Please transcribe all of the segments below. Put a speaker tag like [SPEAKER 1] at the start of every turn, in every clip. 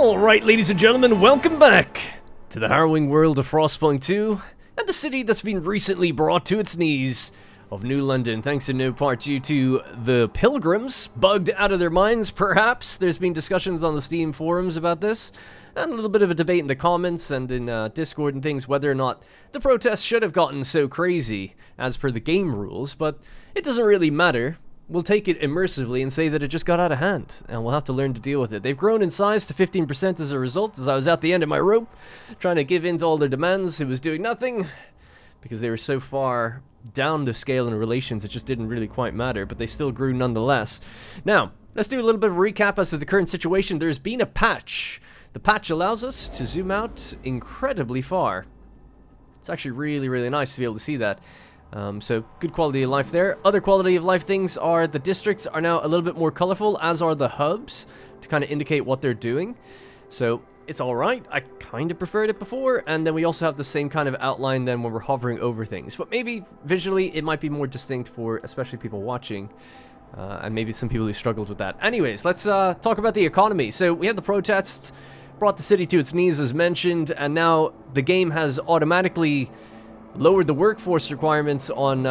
[SPEAKER 1] Alright, ladies and gentlemen, welcome back to the harrowing world of Frostpunk 2 and the city that's been recently brought to its knees of New London, thanks in no part due to the pilgrims bugged out of their minds, perhaps. There's been discussions on the Steam forums about this, and a little bit of a debate in the comments and in Discord and things whether or not the protests should have gotten so crazy as per the game rules, but it doesn't really matter. We'll take it immersively and say that it just got out of hand, and we'll have to learn to deal with it. They've grown in size to 15% as a result. As I was at the end of my rope, trying to give in to all their demands, it was doing nothing, because they were so far down the scale in relations, it just didn't really quite matter, but they still grew nonetheless. Now, let's do a little bit of a recap as to the current situation. There's been a patch. The patch allows us to zoom out incredibly far. It's actually really, really nice to be able to see that. So good quality of life there. Other quality of life things are the districts are now a little bit more colorful, as are the hubs, to kind of indicate what they're doing. So it's alright. I kind of preferred it before, and then we also have the same kind of outline then when we're hovering over things. But maybe visually it might be more distinct for especially people watching, and maybe some people who struggled with that. Anyways, let's talk about the economy. So we had the protests, brought the city to its knees as mentioned, and now the game has automatically lowered the workforce requirements on,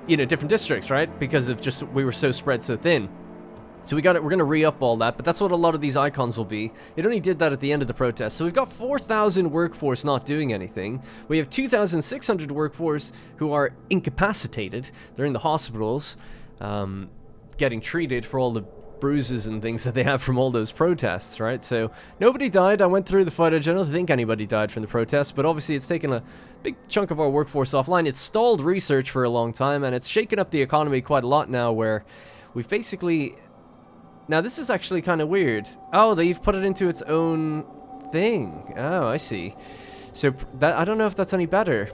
[SPEAKER 1] different districts, right? Because of just, we were so spread so thin. So we're going to re-up all that, but that's what a lot of these icons will be. It only did that at the end of the protest. So we've got 4,000 workforce not doing anything. We have 2,600 workforce who are incapacitated. They're in the hospitals, getting treated for all the bruises and things that they have from all those protests, right? So nobody died. I went through the footage. I don't think anybody died from the protests, but obviously it's taken a big chunk of our workforce offline. It's stalled research for a long time, and it's shaken up the economy quite a lot now, where we've basically... Now this is actually kind of weird. Oh, they've put it into its own thing. Oh, I see. So that, I don't know if that's any better,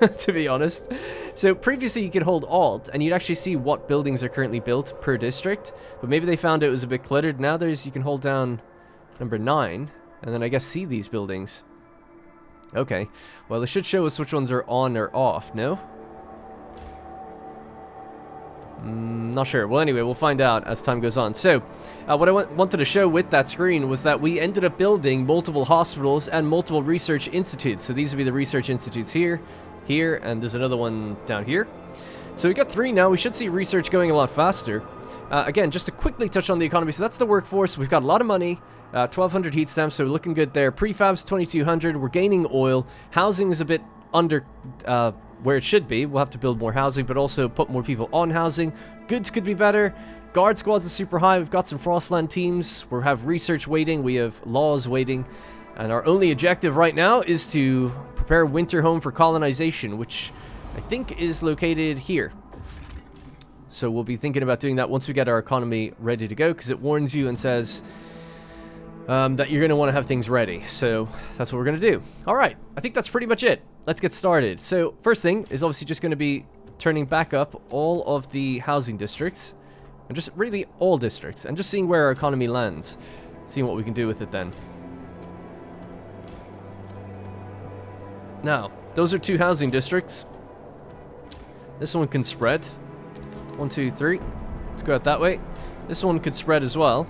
[SPEAKER 1] to be honest. So previously you could hold Alt, and you'd actually see what buildings are currently built per district, but maybe they found it was a bit cluttered. Now you can hold down number 9, and then I guess see these buildings. Okay, well it should show us which ones are on or off, no? Not sure. Well, anyway, we'll find out as time goes on. So, what I wanted to show with that screen was that we ended up building multiple hospitals and multiple research institutes. So these would be the research institutes here, and there's another one down here. So we got 3 now. We should see research going a lot faster. Again, just to quickly touch on the economy. So that's the workforce. We've got a lot of money. 1,200 heat stamps, so we're looking good there. Prefabs, 2,200. We're gaining oil. Housing is a bit under... where it should be. We'll have to build more housing, but also put more people on housing. Goods could be better. Guard squads are super high. We've got some Frostland teams. We have research waiting. We have laws waiting. And our only objective right now is to prepare winter home for colonization, which I think is located here. So we'll be thinking about doing that once we get our economy ready to go, because it warns you and says that you're going to want to have things ready. So that's what we're going to do. All right. I think that's pretty much it. Let's get started. So first thing is obviously just going to be turning back up all of the housing districts, and just really all districts, and just seeing where our economy lands, seeing what we can do with it then. Now, those are 2 housing districts. This one can spread. 1, 2, 3. Let's go out that way. This one could spread as well.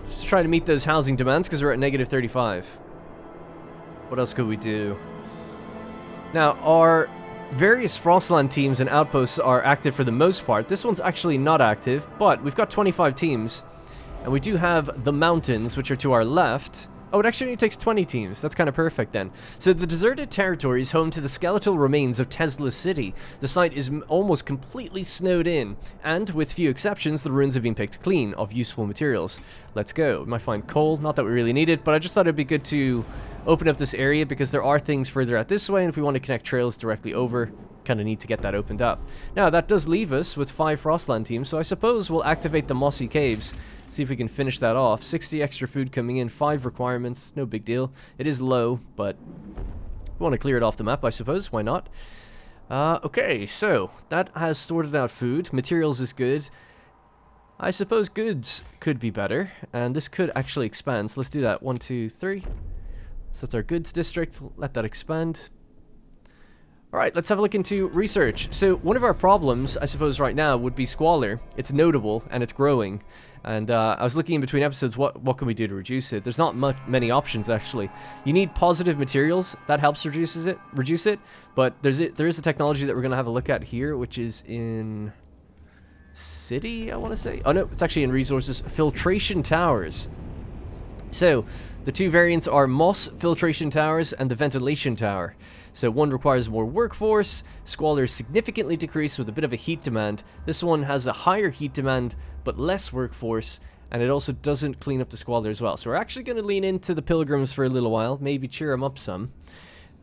[SPEAKER 1] Just to try to meet those housing demands, because we're at negative 35. What else could we do? Now, our various Frostland teams and outposts are active for the most part. This one's actually not active, but we've got 25 teams. And we do have the mountains, which are to our left. Oh, it actually only takes 20 teams. That's kind of perfect then. So the deserted territory is home to the skeletal remains of Tesla City. The site is almost completely snowed in, and with few exceptions, the ruins have been picked clean of useful materials. Let's go. We might find coal, not that we really need it, but I just thought it'd be good to open up this area because there are things further out this way, and if we want to connect trails directly over, kind of need to get that opened up. Now, that does leave us with 5 Frostland teams, so I suppose we'll activate the Mossy Caves. See if we can finish that off. 60 extra food coming in, 5 requirements, no big deal. It is low, but we want to clear it off the map, I suppose. Why not? Okay, so that has sorted out food. Materials is good. I suppose goods could be better, and this could actually expand. So let's do that. 1, 2, 3. So that's our goods district. Let that expand. Alright, let's have a look into research. So, one of our problems, I suppose, right now would be squalor. It's notable, and it's growing. And I was looking in between episodes, what can we do to reduce it? There's not many options, actually. You need positive materials. That helps reduce it. But there is a technology that we're going to have a look at here, which is in city, I want to say. Oh, no, it's actually in resources. Filtration towers. So, the two variants are moss filtration towers and the ventilation tower. So one requires more workforce, squalor is significantly decreased with a bit of a heat demand. This one has a higher heat demand but less workforce, and it also doesn't clean up the squalor as well. So we're actually going to lean into the pilgrims for a little while, maybe cheer them up some,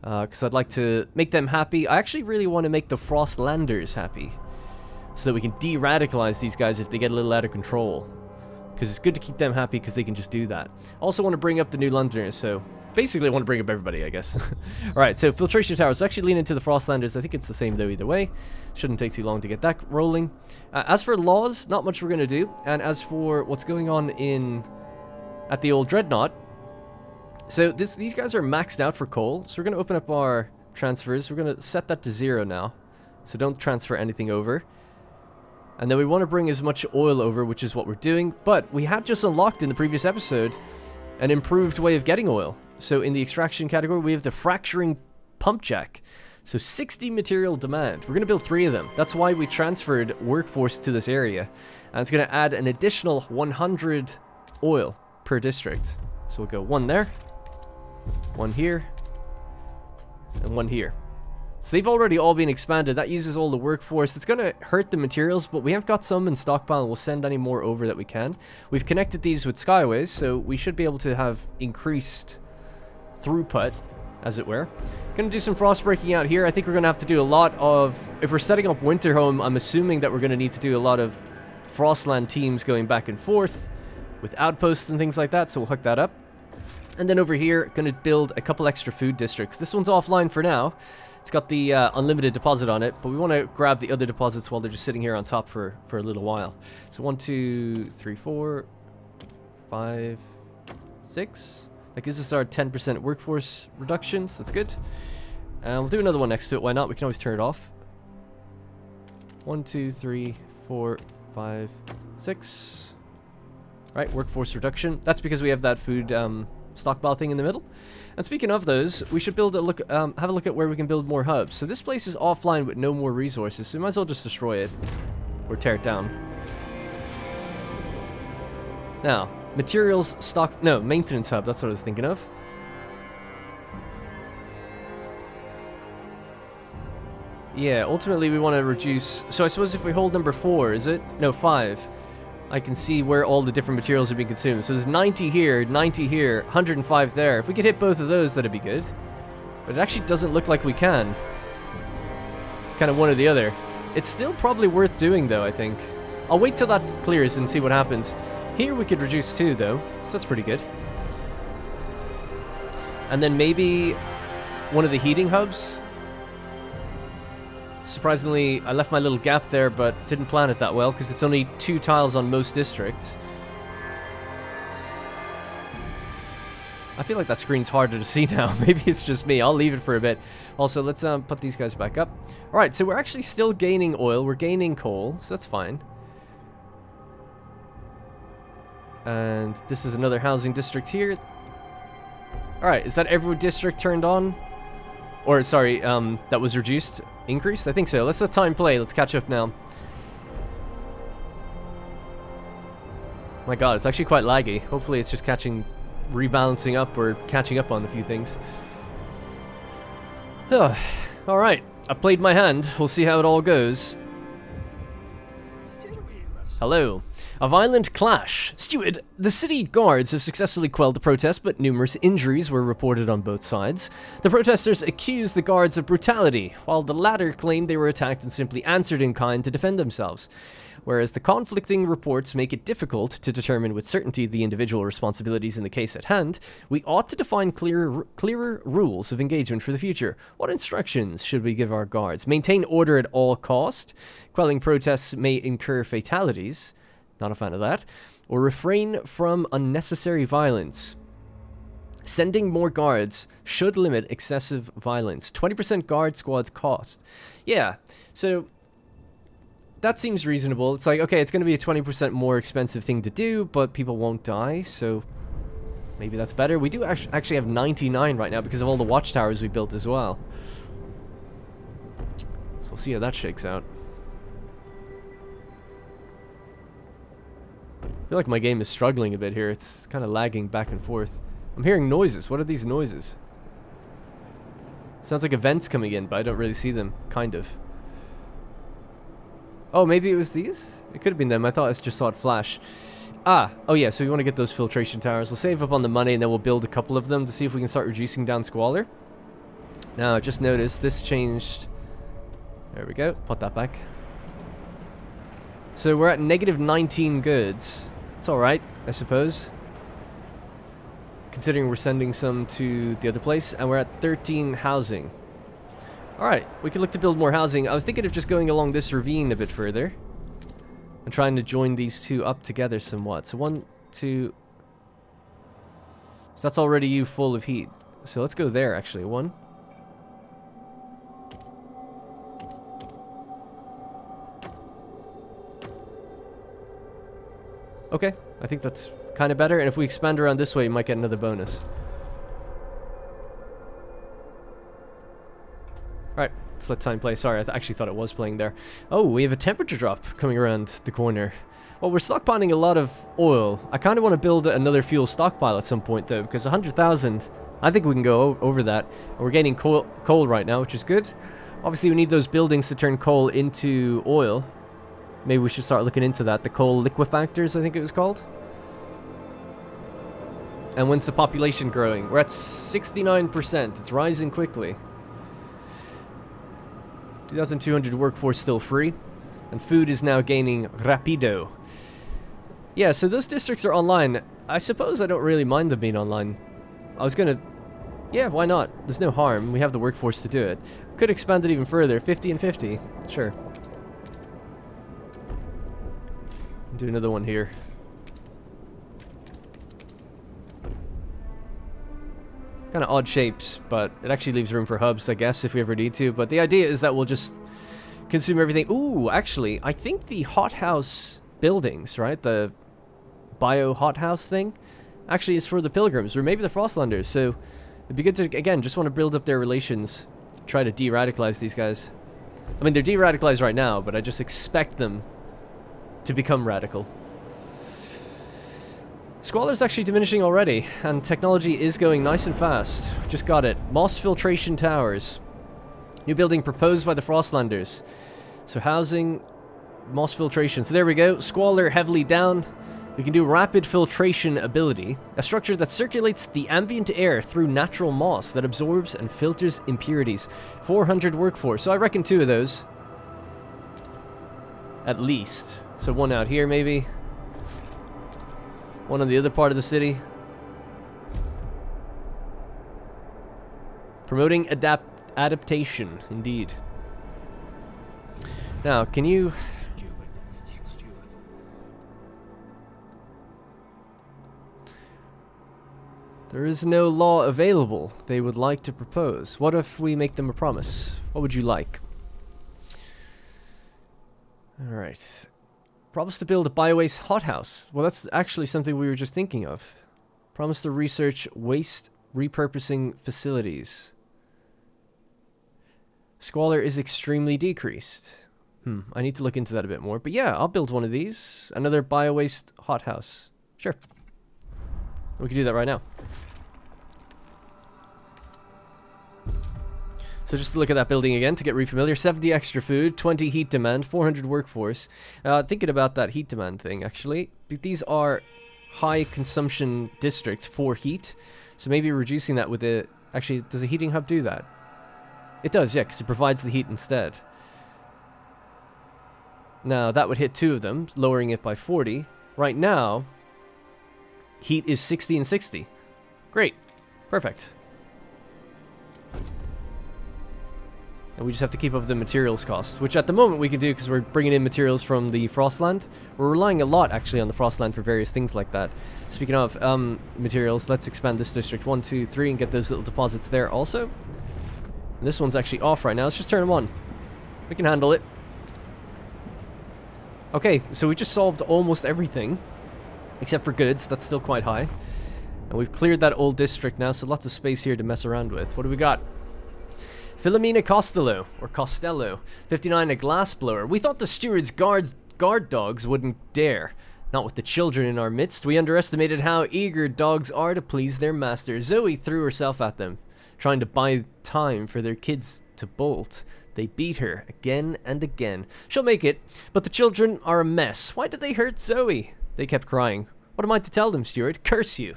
[SPEAKER 1] because I'd like to make them happy. I actually really want to make the Frostlanders happy, so that we can de-radicalize these guys if they get a little out of control. Because it's good to keep them happy because they can just do that. Also want to bring up the New Londoners, so basically I want to bring up everybody, I guess. Alright, so filtration towers. Let's actually lean into the Frostlanders. I think it's the same though either way. Shouldn't take too long to get that rolling. As for laws, not much we're going to do. And as for what's going on at the old Dreadnought, so these guys are maxed out for coal. So we're going to open up our transfers. We're going to set that to 0 now. So don't transfer anything over. And then we want to bring as much oil over, which is what we're doing. But we had just unlocked in the previous episode an improved way of getting oil. So in the extraction category, we have the fracturing pump jack. So 60 material demand. We're going to build 3 of them. That's why we transferred workforce to this area. And it's going to add an additional 100 oil per district. So we'll go 1 there, 1 here, and 1 here. So they've already all been expanded. That uses all the workforce. It's going to hurt the materials, but we have got some in stockpile, and we'll send any more over that we can. We've connected these with skyways, so we should be able to have increased throughput, as it were. Going to do some frost breaking out here. I think we're going to have to do a lot of... If we're setting up winter home, I'm assuming that we're going to need to do a lot of Frostland teams going back and forth with outposts and things like that, so we'll hook that up. And then over here, going to build a couple extra food districts. This one's offline for now. It's got the unlimited deposit on it, but we want to grab the other deposits while they're just sitting here on top for a little while. So 1, 2, 3, 4, 5, 6. That gives us our 10% workforce reductions. That's good. And we'll do another one next to it. Why not? We can always turn it off. 1, 2, 3, 4, 5, 6. Right, workforce reduction. That's because we have that food stockpile thing in the middle. And speaking of those, we should have a look at where we can build more hubs. So this place is offline with no more resources, so we might as well just destroy it or tear it down. Now, materials maintenance hub. That's what I was thinking of. Yeah, ultimately we want to reduce. So I suppose if we hold number 4, is it? No, 5. I can see where all the different materials are being consumed. So there's 90 here, 90 here, 105 there. If we could hit both of those, that'd be good. But it actually doesn't look like we can. It's kind of one or the other. It's still probably worth doing, though, I think. I'll wait till that clears and see what happens. Here we could reduce 2, though. So that's pretty good. And then maybe one of the heating hubs. Surprisingly, I left my little gap there, but didn't plan it that well, because it's only 2 tiles on most districts. I feel like that screen's harder to see now. Maybe it's just me. I'll leave it for a bit. Also, let's put these guys back up. Alright, so we're actually still gaining oil. We're gaining coal, so that's fine. And this is another housing district here. Alright, is that every district turned on? Or, sorry, that was reduced? Increased? I think so. Let's let time play. Let's catch up now. My god, it's actually quite laggy. Hopefully it's just rebalancing up or catching up on a few things. Alright, I've played my hand. We'll see how it all goes. Hello. A violent clash. Steward, the city guards have successfully quelled the protest, but numerous injuries were reported on both sides. The protesters accused the guards of brutality, while the latter claimed they were attacked and simply answered in kind to defend themselves. Whereas the conflicting reports make it difficult to determine with certainty the individual responsibilities in the case at hand, we ought to define clearer rules of engagement for the future. What instructions should we give our guards? Maintain order at all cost. Quelling protests may incur fatalities. Not a fan of that. Or refrain from unnecessary violence. Sending more guards should limit excessive violence. 20% guard squads cost. Yeah, so that seems reasonable. It's like, okay, it's going to be a 20% more expensive thing to do, but people won't die, so maybe that's better. We do actually have 99 right now because of all the watchtowers we built as well. So we'll see how that shakes out. I feel like my game is struggling a bit here. It's kind of lagging back and forth. I'm hearing noises. What are these noises? Sounds like events coming in, but I don't really see them. Kind of. Oh, maybe it was these? It could have been them. I just saw it flash. Ah, oh yeah, so we want to get those filtration towers. We'll save up on the money and then we'll build a couple of them to see if we can start reducing down squalor. Now, just notice this changed. There we go. Put that back. So we're at negative 19 goods. It's alright, I suppose. Considering we're sending some to the other place, and we're at 13 housing. Alright, we could look to build more housing. I was thinking of just going along this ravine a bit further and trying to join these two up together somewhat. So 1, 2... So that's already you full of heat. So let's go there, actually. 1. Okay, I think that's kind of better, and if we expand around this way, we might get another bonus. Alright, let's let time play. Sorry, I actually thought it was playing there. Oh, we have a temperature drop coming around the corner. Well, we're stockpiling a lot of oil. I kind of want to build another fuel stockpile at some point, though, because 100,000, I think we can go over that. And we're gaining coal right now, which is good. Obviously, we need those buildings to turn coal into oil. Maybe we should start looking into that. The coal liquefactors, I think it was called. And when's the population growing? We're at 69%. It's rising quickly. 2,200 workforce still free. And food is now gaining rapido. Yeah, so those districts are online. I suppose I don't really mind them being online. I was gonna... Yeah, why not? There's no harm. We have the workforce to do it. Could expand it even further. 50 and 50. Sure. Do another one here. Kind of odd shapes, but it actually leaves room for hubs, I guess, if we ever need to. But the idea is that we'll just consume everything. Ooh, actually, I think the hothouse buildings, right? The bio hothouse thing actually is for the pilgrims, or maybe the Frostlanders. So it'd be good to, again, just want to build up their relations. Try to de-radicalize these guys. I mean, they're de-radicalized right now, but I just expect them to become radical. Squalor's actually diminishing already, and technology is going nice and fast. Just got it. Moss filtration towers. New building proposed by the Frostlanders. So housing, moss filtration. So there we go. Squalor heavily down. We can do rapid filtration ability. A structure that circulates the ambient air through natural moss that absorbs and filters impurities. 400 workforce. So I reckon 2 of those. At least. So 1 out here, maybe. 1 on the other part of the city. Promoting adaptation, indeed. Now, can you... There is no law available they would like to propose. What if we make them a promise? What would you like? Alright. Promise to build a biowaste hothouse. Well, that's actually something we were just thinking of. Promise to research waste repurposing facilities. Squalor is extremely decreased. I need to look into that a bit more. But yeah, I'll build one of these. Another biowaste hothouse. Sure. We can do that right now. So just to look at that building again to get re-familiar. 70 extra food, 20 heat demand, 400 workforce. Thinking about that heat demand thing, actually. These are high consumption districts for heat. So maybe reducing that with a... Actually, does a heating hub do that? It does, yeah, because it provides the heat instead. Now, that would hit 2 of them, lowering it by 40. Right now, heat is 60 and 60. Great. Perfect. And we just have to keep up the materials costs, which at the moment we can do because we're bringing in materials from the Frostland. We're relying a lot, actually, on the Frostland for various things like that. Speaking of materials, let's expand this district 1, 2, 3 and get those little deposits there also. And this one's actually off right now. Let's just turn them on. We can handle it. Okay, so we just solved almost everything, except for goods. That's still quite high. And we've cleared that old district now, so lots of space here to mess around with. What do we got? Philomena Costello, 59, a glassblower. We thought the steward's guard dogs wouldn't dare. Not with the children in our midst. We underestimated how eager dogs are to please their master. Zoe threw herself at them, trying to buy time for their kids to bolt. They beat her again and again. She'll make it, but the children are a mess. Why did they hurt Zoe? They kept crying. What am I to tell them, steward? Curse you.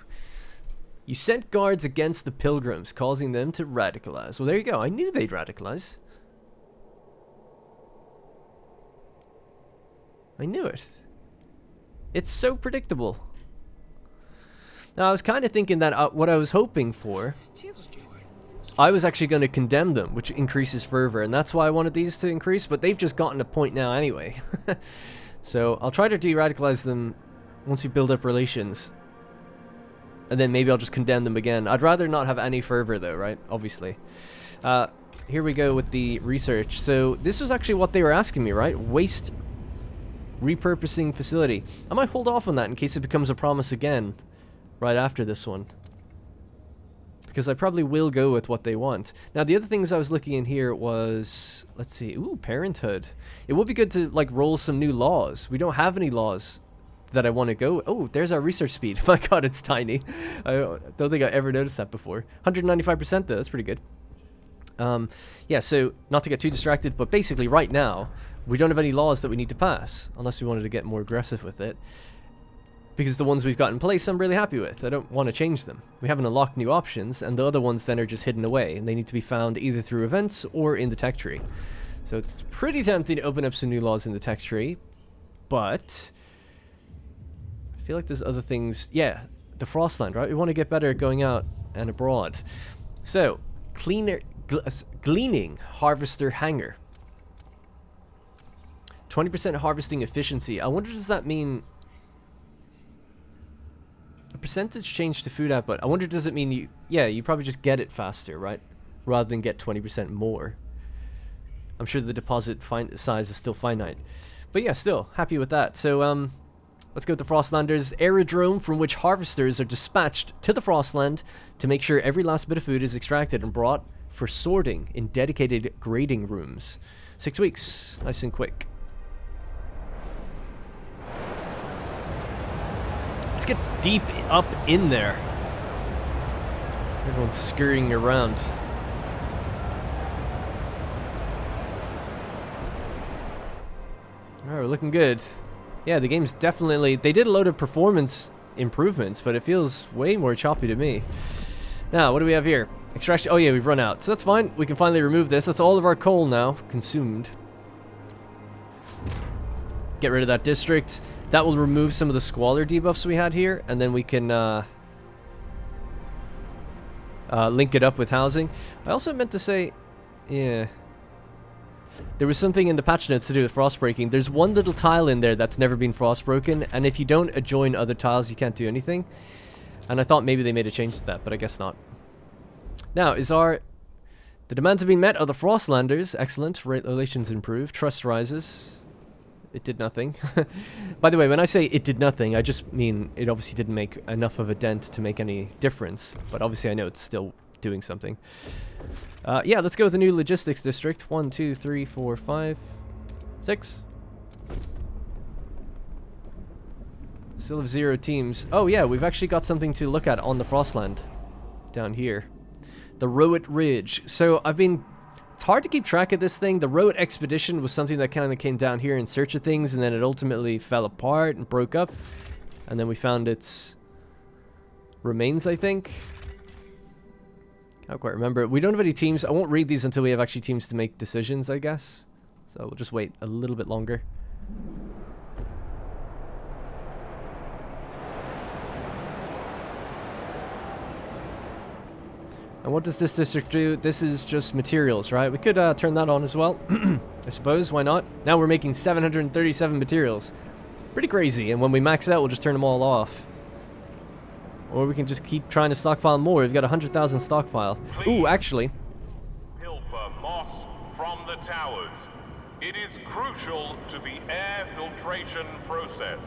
[SPEAKER 1] You sent guards against the pilgrims, causing them to radicalize. Well, there you go. I knew they'd radicalize. I knew it. It's so predictable. Now, I was kind of thinking that what I was hoping for, I was actually going to condemn them, which increases fervor, and that's why I wanted these to increase, but they've just gotten a point now anyway. So I'll try to de-radicalize them once we build up relations. And then maybe I'll just condemn them again. I'd rather not have any fervor though, right? Obviously. Here we go with the research. So this was actually what they were asking me, right? Waste repurposing facility. I might hold off on that in case it becomes a promise again right after this one. Because I probably will go with what they want. Now the other things I was looking in here was, let's see, ooh, parenthood. It would be good to like roll some new laws. We don't have any laws that I want to go. Oh, there's our research speed. My god, it's tiny. I don't think I ever noticed that before. 195% though, that's pretty good. Yeah, so not to get too distracted, but basically right now we don't have any laws that we need to pass unless we wanted to get more aggressive with it, because the ones we've got in place I'm really happy with. I don't want to change them. We haven't unlocked new options, and the other ones then are just hidden away, and they need to be found either through events or in the tech tree. So it's pretty tempting to open up some new laws in the tech tree, but I feel like there's other things. Yeah, the Frostland, right? We want to get better at going out and abroad. So, gleaning harvester hanger. 20% harvesting efficiency. I wonder, does that mean a percentage change to food output? I wonder, does it mean you probably just get it faster, right? Rather than get 20% more. I'm sure the deposit size is still finite. But yeah, still happy with that. So, let's go with the Frostlanders. Aerodrome from which harvesters are dispatched to the Frostland to make sure every last bit of food is extracted and brought for sorting in dedicated grading rooms. 6 weeks. Nice and quick. Let's get deep up in there. Everyone's scurrying around. Alright, we're looking good. Yeah, the game's definitely... They did a load of performance improvements, but it feels way more choppy to me. Now, what do we have here? Extraction... Oh yeah, we've run out. So that's fine. We can finally remove this. That's all of our coal now consumed. Get rid of that district. That will remove some of the squalor debuffs we had here, and then we can link it up with housing. I also meant to say... Yeah... There was something in the patch notes to do with frost breaking. There's one little tile in there that's never been frost broken, and if you don't adjoin other tiles, you can't do anything. And I thought maybe they made a change to that, but I guess not. Now, the demands have been met of the Frostlanders. Excellent. Relations improved. Trust rises. It did nothing. By the way, when I say it did nothing, I just mean it obviously didn't make enough of a dent to make any difference. But obviously I know it's still doing something. Yeah, let's go with the new logistics district. 1, 2, 3, 4, 5, 6. Still have 0 teams. Oh yeah, we've actually got something to look at on the Frostland. Down here. The Rowett Ridge. So it's hard to keep track of this thing. The Rowett Expedition was something that kind of came down here in search of things, and then it ultimately fell apart and broke up. And then we found its remains, I think. I don't quite remember. We don't have any teams. I won't read these until we have actually teams to make decisions, I guess. So we'll just wait a little bit longer. And what does this district do? This is just materials, right? We could turn that on as well. I suppose, why not? Now we're making 737 materials. Pretty crazy, and when we max out, we'll just turn them all off. Or we can just keep trying to stockpile more. We've got 100,000 stockpile.
[SPEAKER 2] Please.
[SPEAKER 1] Ooh, actually.
[SPEAKER 2] Pilfer moss from the towers. It is crucial to the air filtration process.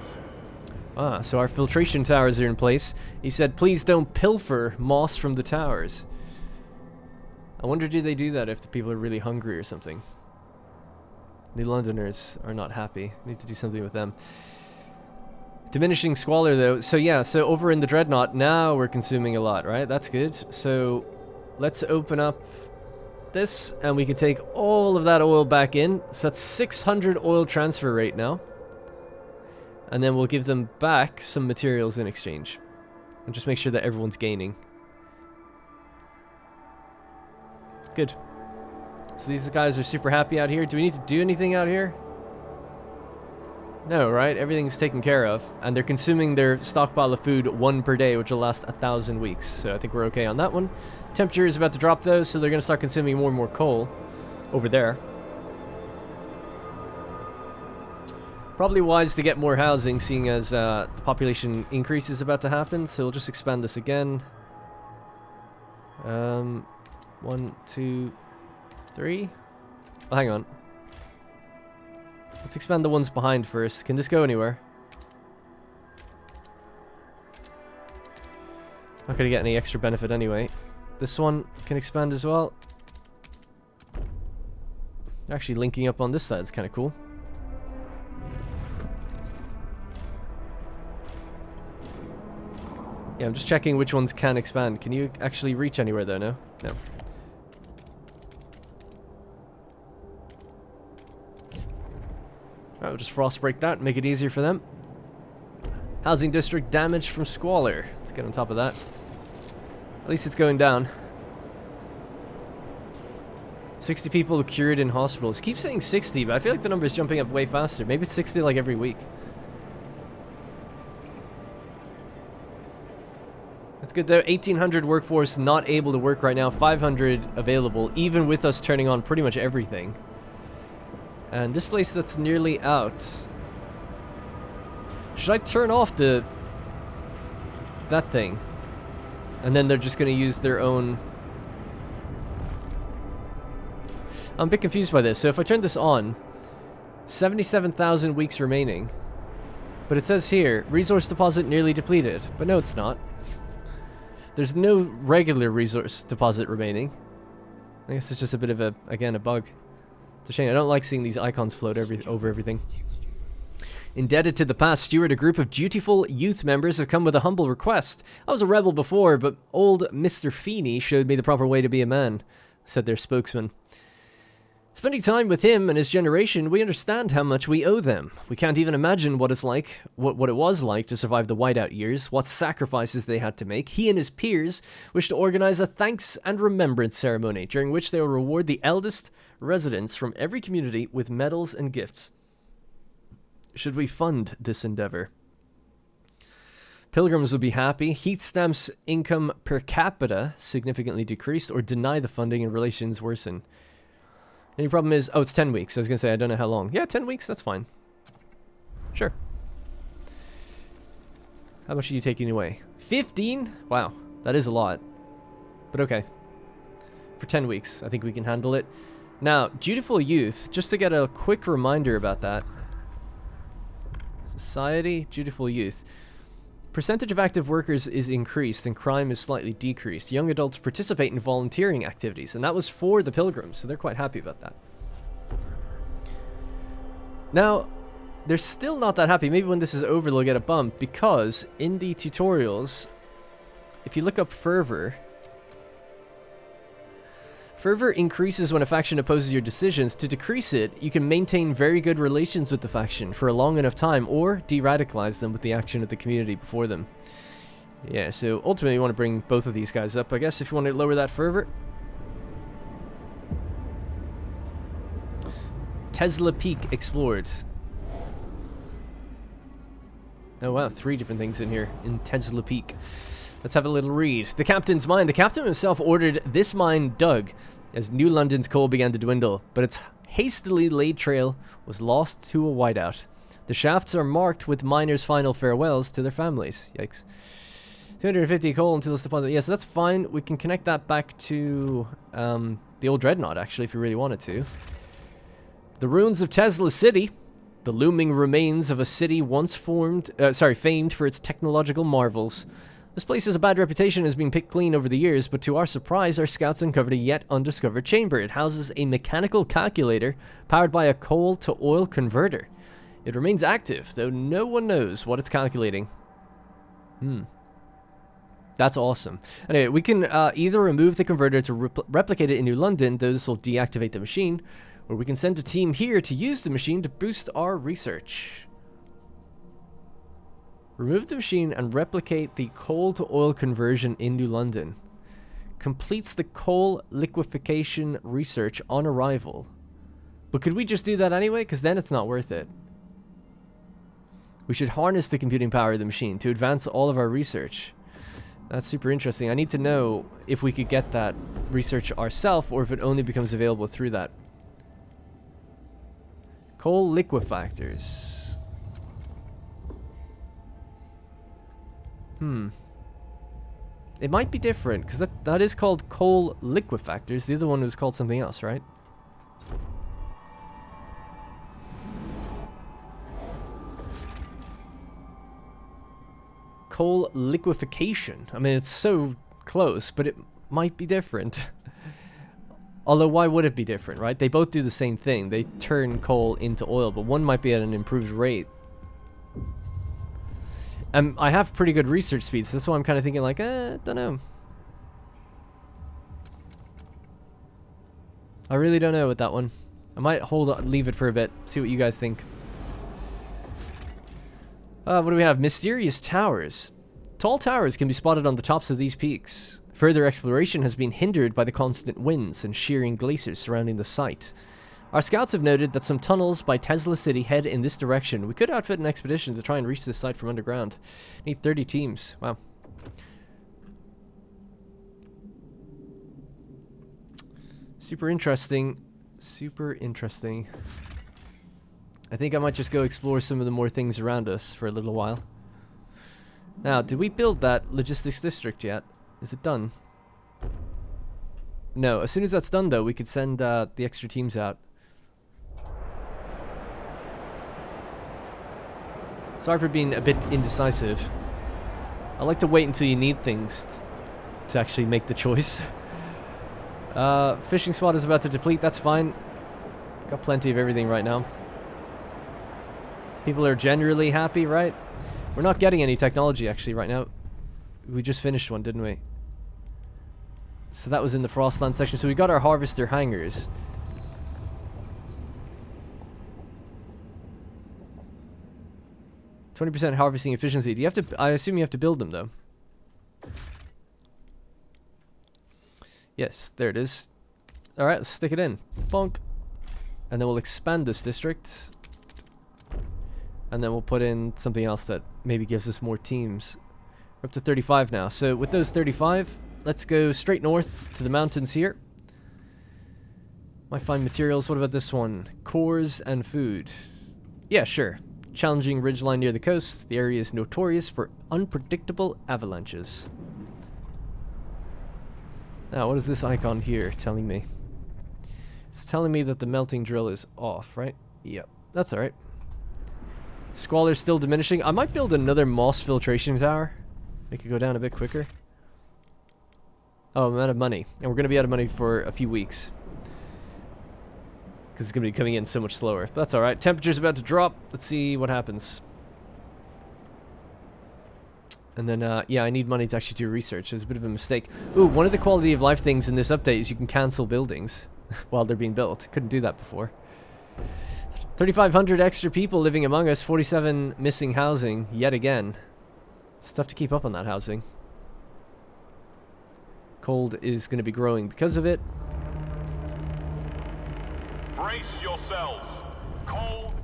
[SPEAKER 1] Ah, so our filtration towers are in place. He said, please don't pilfer moss from the towers. I wonder, do they do that if the people are really hungry or something? The Londoners are not happy. We need to do something with them. Diminishing squalor, though. So yeah, so over in the Dreadnought, now we're consuming a lot, right? That's good. So let's open up this, and we can take all of that oil back in. So that's 600 oil transfer rate now. And then we'll give them back some materials in exchange. And just make sure that everyone's gaining. Good. So these guys are super happy out here. Do we need to do anything out here? No, right? Everything's taken care of. And they're consuming their stockpile of food 1 per day, which will last 1,000 weeks. So I think we're okay on that one. Temperature is about to drop, though, so they're going to start consuming more and more coal over there. Probably wise to get more housing, seeing as the population increase is about to happen. So we'll just expand this again. 1, 2, 3. Oh, hang on. Let's expand the ones behind first. Can this go anywhere? Not gonna get any extra benefit anyway. This one can expand as well. They're actually linking up on this side. It's kind of cool. Yeah, I'm just checking which ones can expand. Can you actually reach anywhere though? No? No. Alright, we'll just frost break that, make it easier for them. Housing district damaged from squalor. Let's get on top of that. At least it's going down. 60 people cured in hospitals. Keep saying 60, but I feel like the number is jumping up way faster. Maybe it's 60 like every week. That's good though. 1,800 workforce not able to work right now. 500 available, even with us turning on pretty much everything. And this place that's nearly out. Should I turn off that thing? And then they're just going to use their own... I'm a bit confused by this. So if I turn this on, 77,000 weeks remaining. But it says here, resource deposit nearly depleted. But no, it's not. There's no regular resource deposit remaining. I guess it's just a bit of a, again, a bug. It's a shame. I don't like seeing these icons float over everything. Indebted to the past, Stewart, a group of dutiful youth members have come with a humble request. I was a rebel before, but old Mr. Feeney showed me the proper way to be a man, said their spokesman. Spending time with him and his generation, we understand how much we owe them. We can't even imagine what it's like, what it was like to survive the whiteout years, what sacrifices they had to make. He and his peers wish to organize a thanks and remembrance ceremony, during which they will reward the eldest residents from every community with medals and gifts. Should we fund this endeavor? Pilgrims would be happy. Heath Stamp's income per capita significantly decreased, or deny the funding and relations worsen. Any problem is, oh, it's 10 weeks. I was going to say, I don't know how long. Yeah, 10 weeks, that's fine. Sure. How much are you taking away? 15? Wow, that is a lot. But okay. For 10 weeks, I think we can handle it. Now, Dutiful Youth, just to get a quick reminder about that. Society, Dutiful Youth. Percentage of active workers is increased and crime is slightly decreased. Young adults participate in volunteering activities, and that was for the Pilgrims, so they're quite happy about that. Now, they're still not that happy. Maybe when this is over, they'll get a bump, because in the tutorials, if you look up fervor, fervor increases when a faction opposes your decisions. To decrease it, you can maintain very good relations with the faction for a long enough time, or de-radicalize them with the action of the community before them. Yeah, so ultimately you want to bring both of these guys up, I guess, if you want to lower that fervor. Tesla Peak explored. Oh wow, 3 different things in here, in Tesla Peak. Let's have a little read. The captain's mine. The captain himself ordered this mine dug as New London's coal began to dwindle, but its hastily laid trail was lost to a whiteout. The shafts are marked with miners' final farewells to their families. Yikes. 250 coal until it's deposited. Yeah, so that's fine. We can connect that back to the old dreadnought, actually, if we really wanted to. The ruins of Tesla City. The looming remains of a city once famed for its technological marvels. This place has a bad reputation and has been picked clean over the years, but to our surprise, our scouts uncovered a yet undiscovered chamber. It houses a mechanical calculator powered by a coal-to-oil converter. It remains active, though no one knows what it's calculating. That's awesome. Anyway, we can either remove the converter to replicate it in New London, though this will deactivate the machine, or we can send a team here to use the machine to boost our research. Remove the machine and replicate the coal-to-oil conversion in New London. Completes the coal liquefaction research on arrival. But could we just do that anyway? Because then it's not worth it. We should harness the computing power of the machine to advance all of our research. That's super interesting. I need to know if we could get that research ourselves or if it only becomes available through that. Coal liquefactors. It might be different, because that is called coal liquefactors. The other one was called something else, right? Coal liquefaction. I mean, it's so close, but it might be different. Although, why would it be different, right? They both do the same thing. They turn coal into oil, but one might be at an improved rate. I have pretty good research speeds, so that's why I'm kind of thinking like, don't know. I really don't know with that one. I might leave it for a bit, see what you guys think. What do we have? Mysterious towers. Tall towers can be spotted on the tops of these peaks. Further exploration has been hindered by the constant winds and shearing glaciers surrounding the site. Our scouts have noted that some tunnels by Tesla City head in this direction. We could outfit an expedition to try and reach this site from underground. Need 30 teams. Wow. Super interesting. Super interesting. I think I might just go explore some of the more things around us for a little while. Now, did we build that logistics district yet? Is it done? No. As soon as that's done, though, we could send the extra teams out. Sorry for being a bit indecisive. I like to wait until you need things to actually make the choice. Fishing spot is about to deplete. That's fine. Got plenty of everything right now. People are generally happy, right? We're not getting any technology actually right now. We just finished one, didn't we? So that was in the Frostland section. So we got our harvester hangars. %20 harvesting efficiency. Do you have to? I assume you have to build them though. Yes, there it is. All right, let's stick it in. Bonk. And then we'll expand this district. And then we'll put in something else that maybe gives us more teams. We're up to 35 now. So with those 35, let's go straight north to the mountains here. Might find materials. What about this one? Cores and food. Yeah, sure. Challenging ridgeline near the coast. The area is notorious for unpredictable avalanches. Now, what is this icon here telling me? It's telling me that the melting drill is off, right? Yep, that's alright. Squalor's still diminishing. I might build another moss filtration tower. Make it go down a bit quicker. Oh, I'm out of money. And we're going to be out of money for a few weeks. Because it's going to be coming in so much slower. But that's alright. Temperature's about to drop. Let's see what happens. And then, yeah, I need money to actually do research. It's a bit of a mistake. Ooh, one of the quality of life things in this update is you can cancel buildings while they're being built. Couldn't do that before. 3,500 extra people living among us. 47 missing housing yet again. It's tough to keep up on that housing. Cold is going to be growing because of it.
[SPEAKER 2] Brace yourselves. Cold.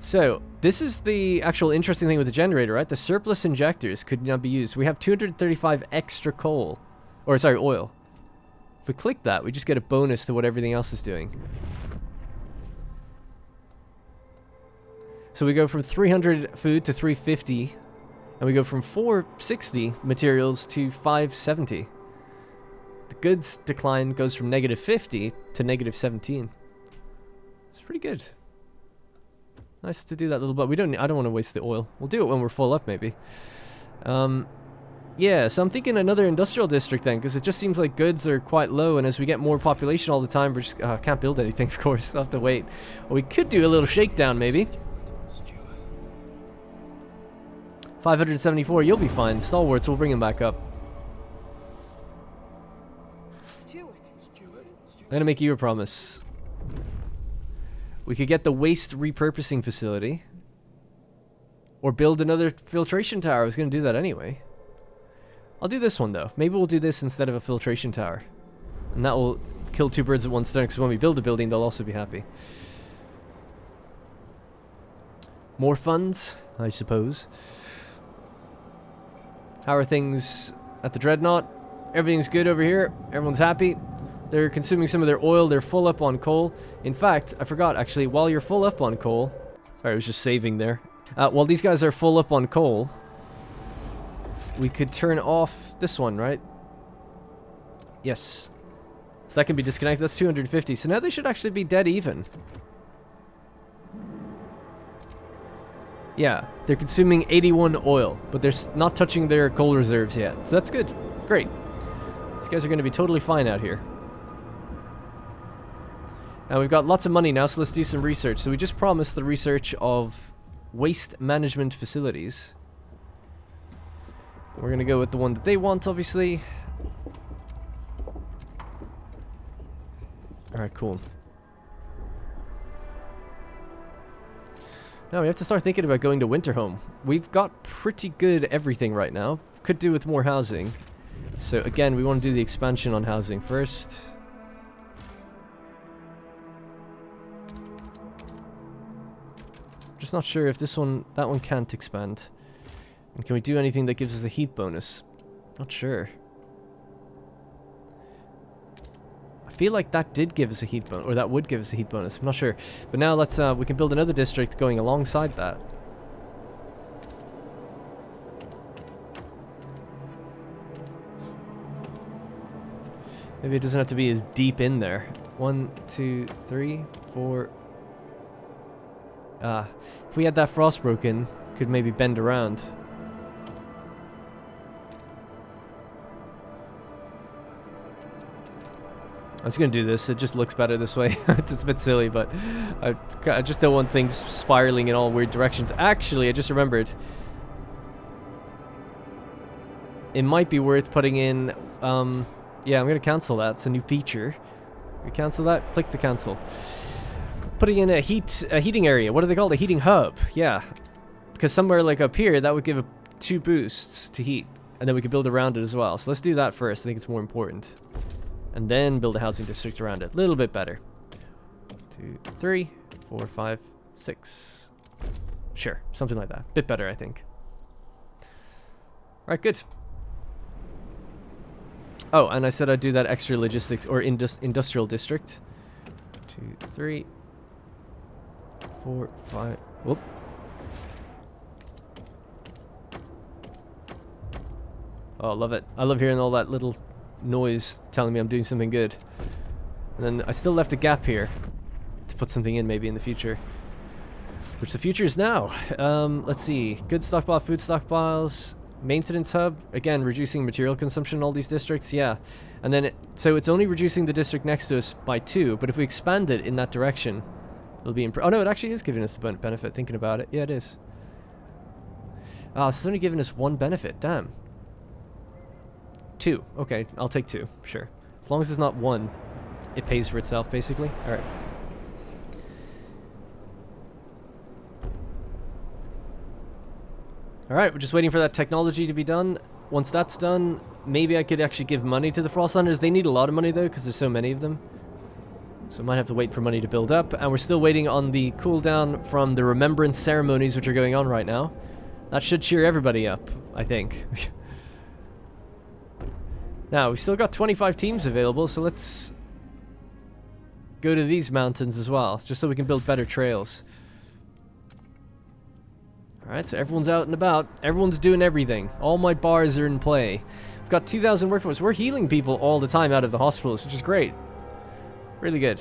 [SPEAKER 1] So, this is the actual interesting thing with the generator, right? The surplus injectors could not be used. We have 235 extra coal. Or, sorry, oil. If we click that, we just get a bonus to what everything else is doing. So we go from 300 food to 350. And we go from 460 materials to 570. The goods decline goes from -50 to -17. It's pretty good. Nice to do that little bit. I don't want to waste the oil. We'll do it when we're full up, maybe. Yeah, so I'm thinking another industrial district then, because it just seems like goods are quite low, and as we get more population all the time, we're just can't build anything, of course. I'll have to wait. Well, we could do a little shakedown, maybe. 574, you'll be fine. Stalwarts, we'll bring him back up. I'm gonna make you a promise. We could get the waste repurposing facility. Or build another filtration tower. I was gonna do that anyway. I'll do this one though. Maybe we'll do this instead of a filtration tower. And that will kill two birds with one stone, because when we build a building, they'll also be happy. More funds, I suppose. How are things at the Dreadnought? Everything's good over here. Everyone's happy. They're consuming some of their oil. They're full up on coal. In fact, I forgot actually, while you're full up on coal... Sorry, I was just saving there. While these guys are full up on coal, we could turn off this one, right? Yes. So that can be disconnected. That's 250. So now they should actually be dead even. Yeah, they're consuming 81 oil, but they're not touching their coal reserves yet. So that's good. Great. These guys are going to be totally fine out here. And we've got lots of money now, so let's do some research. So we just promised the research of waste management facilities. We're going to go with the one that they want, obviously. Alright, cool. Now we have to start thinking about going to Winterhome. We've got pretty good everything right now. Could do with more housing. So again, we want to do the expansion on housing first. Just not sure if this one, that one can't expand. And can we do anything that gives us a heat bonus? Not sure. I feel like that did give us a heat bonus, or that would give us a heat bonus. I'm not sure. But now let's, we can build another district going alongside that. Maybe it doesn't have to be as deep in there. 1, 2, 3, 4. If we had that frost broken, could maybe bend around. I was gonna do this, it just looks better this way. It's a bit silly, but I just don't want things spiraling in all weird directions. Actually, I just remembered. It might be worth putting in, yeah, I'm gonna cancel that. It's a new feature. We cancel that, click to cancel. Putting in a heating area. What are they called? A heating hub. Yeah. Because somewhere like up here, that would give 2 boosts to heat. And then we could build around it as well. So let's do that first. I think it's more important. And then build a housing district around it. A little bit better. 2, 3, 4, 5, 6. Sure. Something like that. Bit better, I think. Alright, good. Oh, and I said I'd do that extra logistics or industrial district. 2, 3, 4, 5. Whoop. Oh, I love it. I love hearing all that little noise telling me I'm doing something good. And then I still left a gap here to put something in maybe in the future. Which the future is now. Let's see. Good stockpile, food stockpiles. Maintenance hub. Again, reducing material consumption in all these districts. Yeah. And then, so it's only reducing the district next to us by 2. But if we expand it in that direction, it'll be... Oh no, it actually is giving us the benefit, thinking about it. Yeah, it is. Ah, it's only giving us 1 benefit. Damn. 2. Okay, I'll take 2. Sure. As long as it's not 1, it pays for itself, basically. Alright. Alright, we're just waiting for that technology to be done. Once that's done, maybe I could actually give money to the Frostlanders. They need a lot of money, though, because there's so many of them. So I might have to wait for money to build up. And we're still waiting on the cooldown from the remembrance ceremonies which are going on right now. That should cheer everybody up, I think. Now, we've still got 25 teams available, so let's go to these mountains as well, just so we can build better trails. Alright, so everyone's out and about. Everyone's doing everything. All my bars are in play. We've got 2,000 workforce. We're healing people all the time out of the hospitals, which is great. Really good.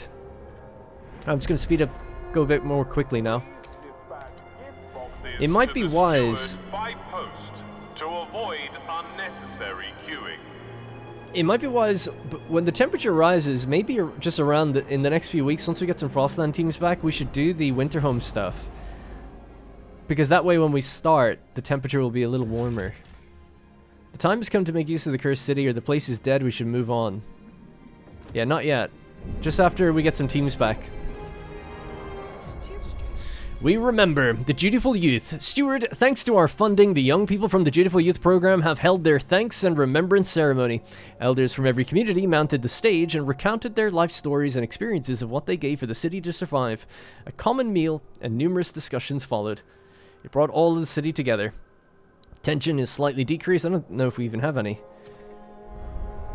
[SPEAKER 1] I'm just going to speed up, go a bit more quickly now. It might be wise...
[SPEAKER 2] to avoid unnecessary queuing.
[SPEAKER 1] It might be wise, but when the temperature rises, maybe just around in the next few weeks, once we get some Frostland teams back, we should do the winter home stuff. Because that way when we start, the temperature will be a little warmer. The time has come to make use of the cursed city, or the place is dead, we should move on. Yeah, not yet. Just after we get some teams back. We remember the Dutiful Youth. Steward, thanks to our funding, the young people from the Dutiful Youth program have held their thanks and remembrance ceremony. Elders from every community mounted the stage and recounted their life stories and experiences of what they gave for the city to survive. A common meal and numerous discussions followed. It brought all of the city together. Tension is slightly decreased. I don't know if we even have any.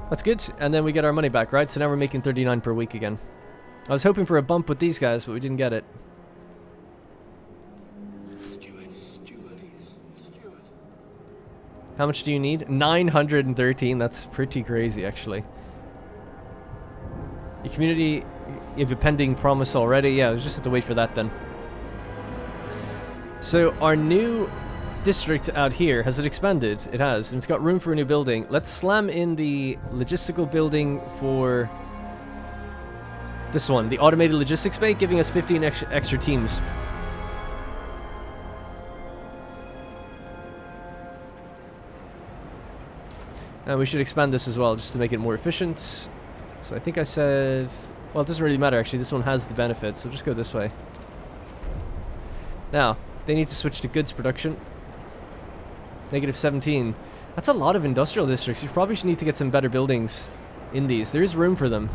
[SPEAKER 1] That's good. And then we get our money back, right? So now we're making 39 per week again. I was hoping for a bump with these guys, but we didn't get it. How much do you need? 913. That's pretty crazy, actually. Your community, you have a pending promise already. Yeah, we just have to wait for that then. So our new district out here, has it expanded? It has, and it's got room for a new building. Let's slam in the logistical building for this one, the automated logistics bay, giving us 15 extra teams. And we should expand this as well, just to make it more efficient. So I think I said... Well, it doesn't really matter, actually. This one has the benefits, so just go this way. Now, they need to switch to goods production. -17. That's a lot of industrial districts. You probably should need to get some better buildings in these. There is room for them.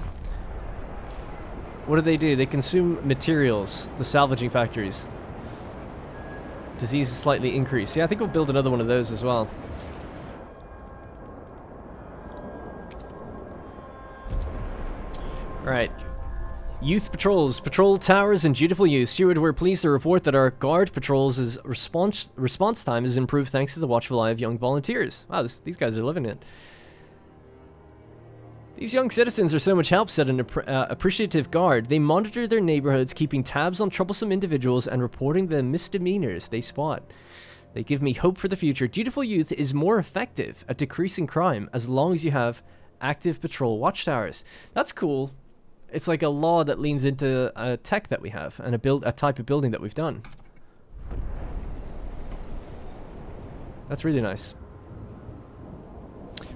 [SPEAKER 1] What do? They consume materials, the salvaging factories. Disease is slightly increased. Yeah, I think we'll build another one of those as well. Alright. Youth patrols. Patrol towers and Dutiful Youth. Steward, we're pleased to report that our guard patrols' response time is improved thanks to the watchful eye of young volunteers. Wow, these guys are living it. These young citizens are so much help, said an appreciative guard. They monitor their neighborhoods, keeping tabs on troublesome individuals and reporting the misdemeanors they spot. They give me hope for the future. Dutiful Youth is more effective at decreasing crime as long as you have active patrol watchtowers. That's cool. It's like a law that leans into a tech that we have and a type of building that we've done. That's really nice.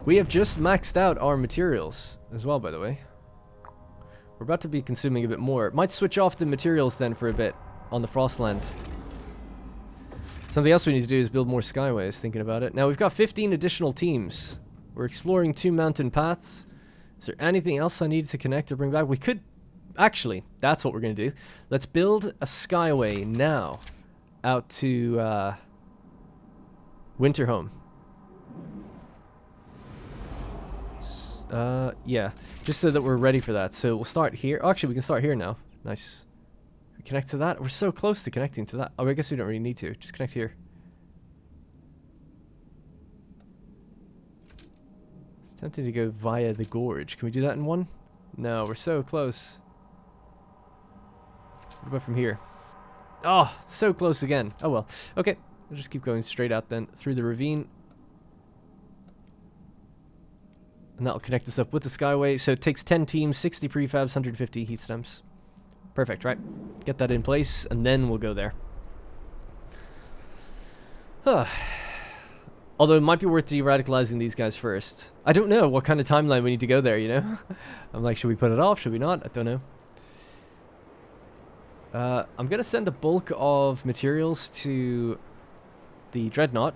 [SPEAKER 1] We have just maxed out our materials as well, by the way. We're about to be consuming a bit more. Might switch off the materials then for a bit on the Frostland. Something else we need to do is build more skyways, thinking about it. Now we've got 15 additional teams. We're exploring 2 mountain paths. Is there anything else I need to connect or bring back? We could... Actually, that's what we're going to do. Let's build a skyway now out to Winterhome. Yeah, just so that we're ready for that. So we'll start here. Oh, actually, we can start here now. Nice. We connect to that. We're so close to connecting to that. Oh, I guess we don't really need to. Just connect here. Tempting to go via the gorge. Can we do that in one? No, we're so close. What about from here? Oh, so close again. Oh well. Okay, we'll just keep going straight out then through the ravine. And that'll connect us up with the skyway. So it takes 10 teams, 60 prefabs, 150 heat stamps. Perfect, right? Get that in place, and then we'll go there. Although it might be worth de-radicalizing these guys first. I don't know what kind of timeline we need to go there, you know? I'm like, should we put it off? Should we not? I don't know. I'm going to send a bulk of materials to the Dreadnought.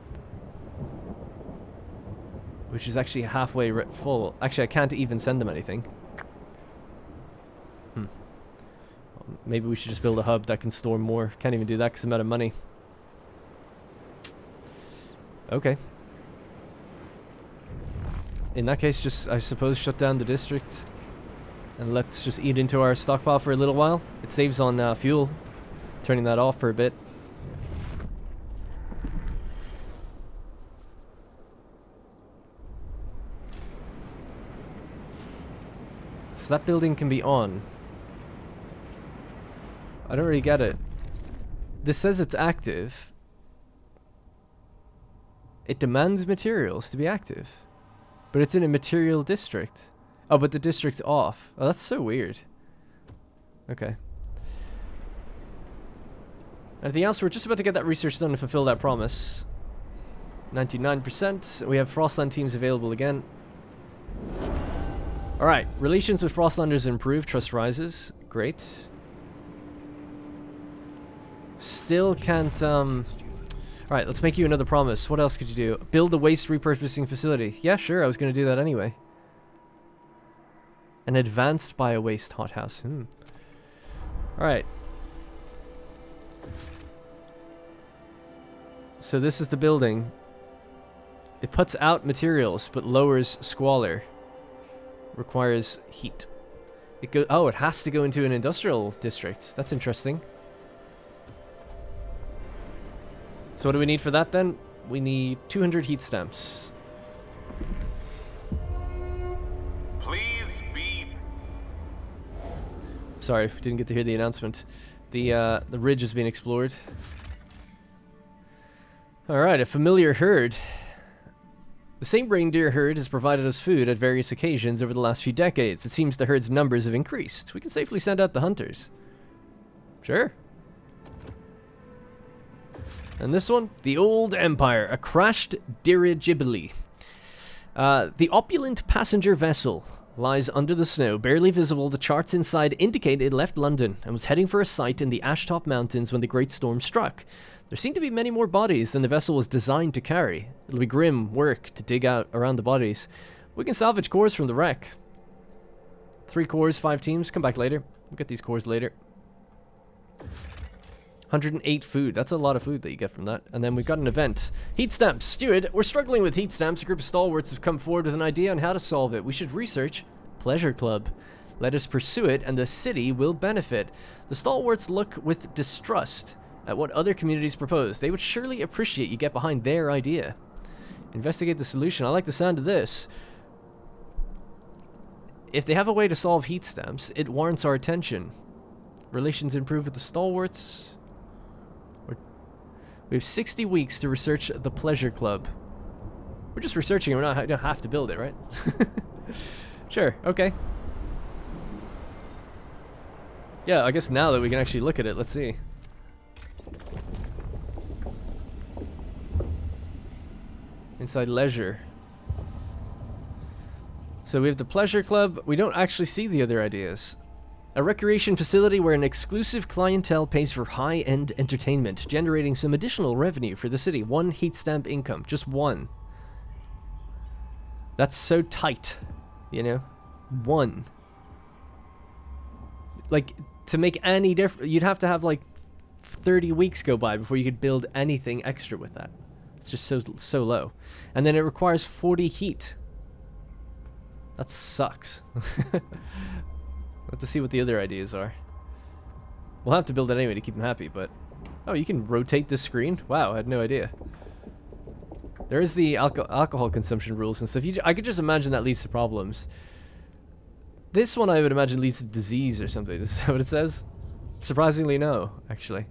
[SPEAKER 1] Which is actually halfway full. Actually, I can't even send them anything. maybe we should just build a hub that can store more. Can't even do that because I'm out of money. Okay. In that case, just, I suppose, shut down the district. And let's just eat into our stockpile for a little while. It saves on fuel, turning that off for a bit. So that building can be on. I don't really get it. This says it's active. It demands materials to be active. But it's in a material district. Oh, but the district's off. Oh, that's so weird. Okay. Anything else? We're just about to get that research done to fulfill that promise. 99%. We have Frostland teams available again. Alright. Relations with Frostlanders improve. Trust rises. Great. Still can't, Alright, let's make you another promise. What else could you do? Build a waste repurposing facility. Yeah, sure. I was going to do that anyway. An advanced bio-waste hothouse. Alright. So this is the building. It puts out materials, but lowers squalor. Requires heat. Oh, it has to go into an industrial district. That's interesting. So what do we need for that then? We need 200 heat stamps.
[SPEAKER 2] Please be...
[SPEAKER 1] Sorry, didn't get to hear the announcement. The ridge has been explored. Alright, a familiar herd. The same reindeer herd has provided us food at various occasions over the last few decades. It seems the herd's numbers have increased. We can safely send out the hunters. Sure. And this one? The Old Empire, a crashed dirigible. The opulent passenger vessel lies under the snow, barely visible. The charts inside indicate it left London and was heading for a site in the Ashtop Mountains when the Great Storm struck. There seem to be many more bodies than the vessel was designed to carry. It'll be grim work to dig out around the bodies. We can salvage cores from the wreck. 3 cores, 5 teams. Come back later. We'll get these cores later. 108 food. That's a lot of food that you get from that. And then we've got an event. Heat stamps. Steward, we're struggling with heat stamps. A group of stalwarts have come forward with an idea on how to solve it. We should research Pleasure Club. Let us pursue it and the city will benefit. The stalwarts look with distrust at what other communities propose. They would surely appreciate you get behind their idea. Investigate the solution. I like the sound of this. If they have a way to solve heat stamps, it warrants our attention. Relations improve with the stalwarts. We have 60 weeks to research the Pleasure Club. We're just researching it. We don't have to build it, right? Sure, okay. Yeah, I guess now that we can actually look at it, let's see. Inside leisure. So we have the Pleasure Club. We don't actually see the other ideas. A recreation facility where an exclusive clientele pays for high-end entertainment, generating some additional revenue for the city. 1 heat stamp income. Just 1. That's so tight, you know? 1. Like, to make any difference, you'd have to have like 30 weeks go by before you could build anything extra with that. It's just so low. And then it requires 40 heat. That sucks. We'll have to see what the other ideas are. We'll have to build it anyway to keep them happy, but... Oh, you can rotate this screen? Wow, I had no idea. There is the alcohol consumption rules and stuff. I could just imagine that leads to problems. This one I would imagine leads to disease or something. Is that what it says? Surprisingly, no, actually.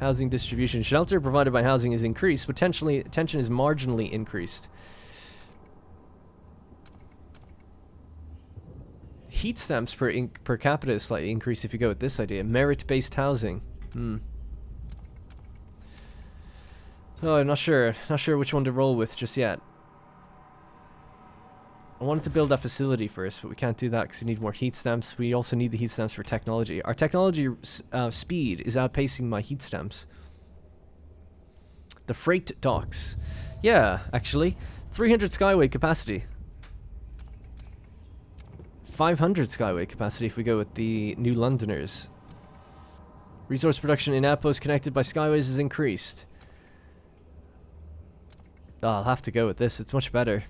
[SPEAKER 1] Housing distribution. Shelter provided by housing is increased. Potentially, tension is marginally increased. Heat stamps per capita is slightly increased if you go with this idea. Merit-based housing. Oh, I'm not sure. Not sure which one to roll with just yet. I wanted to build that facility first, but we can't do that because we need more heat stamps. We also need the heat stamps for technology. Our technology speed is outpacing my heat stamps. The freight docks. Yeah, actually. 300 skyway capacity. 500 skyway capacity if we go with the New Londoners. Resource production in outposts connected by skyways is increased. Oh, I'll have to go with this. It's much better.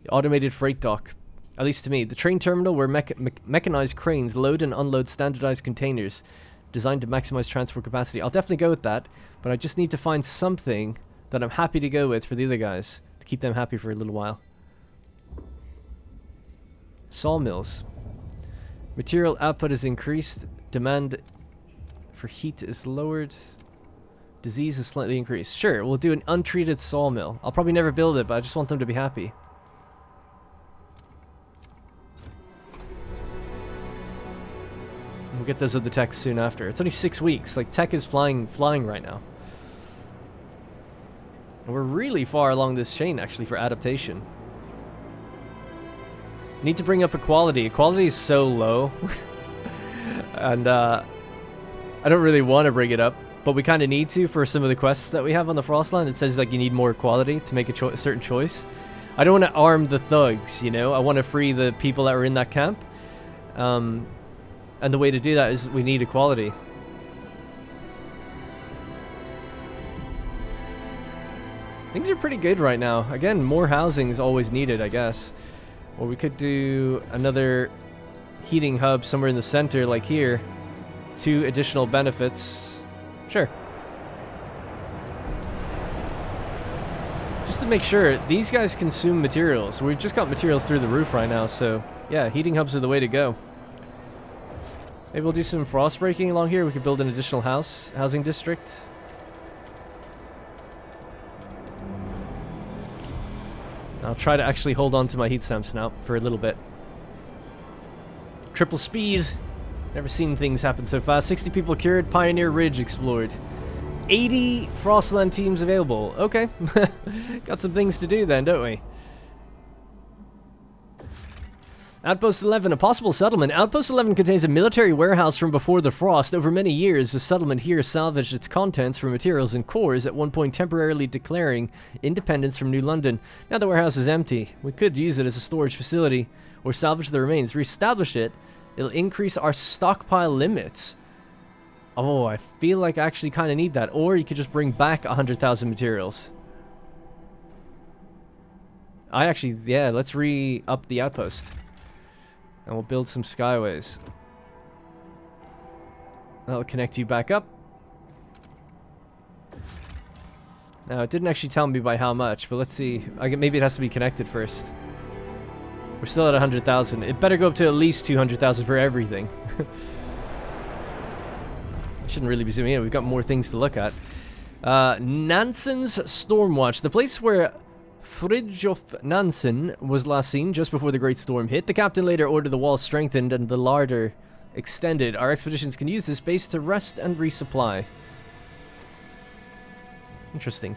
[SPEAKER 1] The automated freight dock. At least to me. The train terminal where mechanized cranes load and unload standardized containers designed to maximize transport capacity. I'll definitely go with that, but I just need to find something that I'm happy to go with for the other guys to keep them happy for a little while. Sawmills. Material output is increased. Demand for heat is lowered. Disease is slightly increased. Sure, we'll do an untreated sawmill. I'll probably never build it, but I just want them to be happy. We'll get those other techs soon after. It's only 6 weeks. Like, tech is flying right now. And we're really far along this chain, actually, for adaptation. Need to bring up equality. Equality is so low. And, I don't really want to bring it up, but we kind of need to for some of the quests that we have on the Frostland. It says, like, you need more equality to make a certain choice. I don't want to arm the thugs, you know? I want to free the people that were in that camp. And the way to do that is we need equality. Things are pretty good right now. Again, more housing is always needed, I guess. Or we could do another heating hub somewhere in the center, like here. 2 additional benefits. Sure. Just to make sure, these guys consume materials. We've just got materials through the roof right now, so yeah, heating hubs are the way to go. Maybe we'll do some frost breaking along here. We could build an additional housing district. I'll try to actually hold on to my heat stamps now for a little bit. Triple speed. Never seen things happen so fast. 60 people cured. Pioneer Ridge explored. 80 Frostland teams available. Okay. Got some things to do then, don't we? Outpost 11, a possible settlement. Outpost 11 contains a military warehouse from before the frost. Over many years, the settlement here salvaged its contents for materials and cores, at one point temporarily declaring independence from New London. Now the warehouse is empty. We could use it as a storage facility, or salvage the remains. Reestablish it. It'll increase our stockpile limits. Oh, I feel like I actually kind of need that. Or you could just bring back 100,000 materials. Yeah, let's re-up the outpost. And we'll build some skyways. That'll connect you back up. Now, it didn't actually tell me by how much, but let's see. Maybe it has to be connected first. We're still at 100,000. It better go up to at least 200,000 for everything. Shouldn't really be zooming in. We've got more things to look at. Nansen's Stormwatch. The place where Fridtjof Nansen was last seen just before the Great Storm hit. The captain later ordered the walls strengthened and the larder extended. Our expeditions can use this base to rest and resupply. Interesting.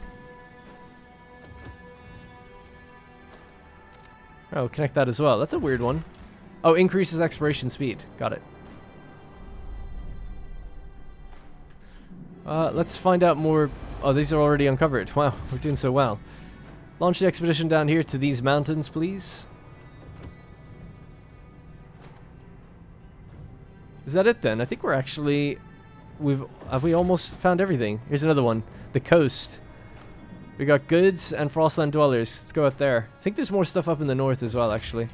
[SPEAKER 1] Oh, connect that as well. That's a weird one. Oh, increases exploration speed. Got it. Let's find out more. Oh, these are already uncovered. Wow, we're doing so well. Launch the expedition down here to these mountains, please. Is that it then? I think we're actually... Have we almost found everything? Here's another one. The coast. We got goods and Frostland dwellers. Let's go out there. I think there's more stuff up in the north as well, actually.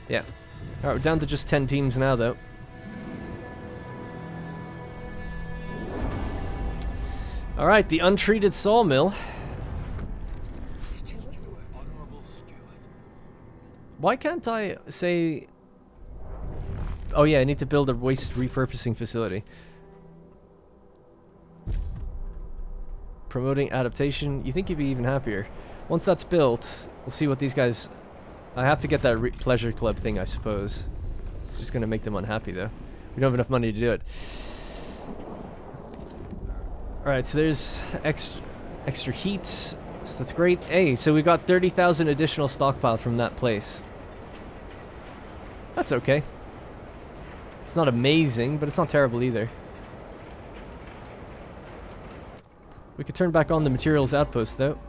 [SPEAKER 1] Yeah. Alright, we're down to just 10 teams now, though. Alright, the untreated sawmill. Why can't I say... Oh yeah, I need to build a waste repurposing facility. Promoting adaptation. You think you'd be even happier. Once that's built, we'll see what these guys... I have to get that pleasure club thing, I suppose. It's just going to make them unhappy, though. We don't have enough money to do it. Alright, so there's extra heat. So that's great. Hey, so we got 30,000 additional stockpile from that place. That's okay. It's not amazing, but it's not terrible either. We could turn back on the materials outpost, though.